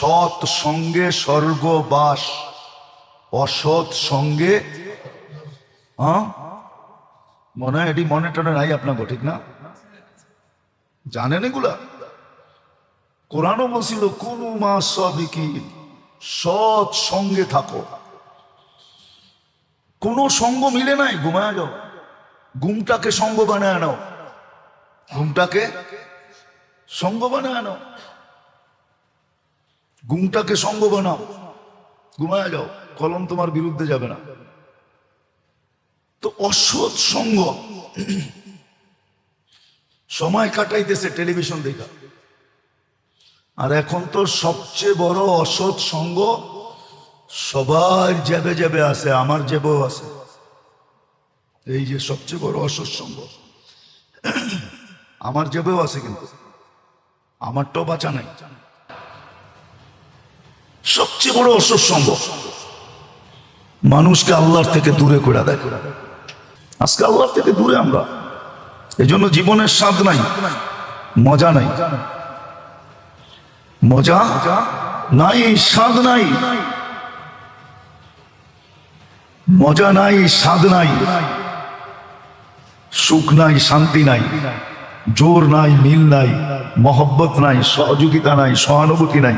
সৎ সঙ্গে স্বর্গবাস, অসৎ সঙ্গে মনে হয় এটি মনে টনে নাই আপনাকে, ঠিক না? জানেন এগুলা? কোরআনও বলছিল কুনু মা সাদিকিন, সৎ সঙ্গে থাকো। কোন সঙ্গ মিলে নাই, ঘুমায় যাও। ঘুমটাকে সঙ্গ বানায় নাও, ঘুমটাকে সঙ্গ বানায় নাও, ঘুমটাকে সঙ্গ বানাও, ঘুমায় যাও, কলম তোমার বিরুদ্ধে যাবে না। তো অসৎ সঙ্গ সময় কাটাইতেছে টেলিভিশন দেখা। আর এখন তো সবচেয়ে বড় অসৎ সঙ্গ সবার জেবে জেবে আছে, আমার জেবেও আছে। এই যে সবচেয়ে বড় অসৎ সঙ্গ আমার জেবেও আছে, কিন্তু আমারটাও বাঁচা নাই। সবচেয়ে বড় অসৎ সঙ্গ মানুষকে আল্লাহর থেকে দূরে করে দেয়। আজকে আল্লাহর থেকে দূরে আমরা, এই জন্য জীবনের স্বাদ নাই, মজা নাই, মজা নাই, স্বাদ নাই, মজা নাই, স্বাদ নাই, সুখ নাই, শান্তি নাই, জোর নাই, মিল নাই, মহব্বত নাই, সহযোগিতা নাই, সহানুভূতি নাই।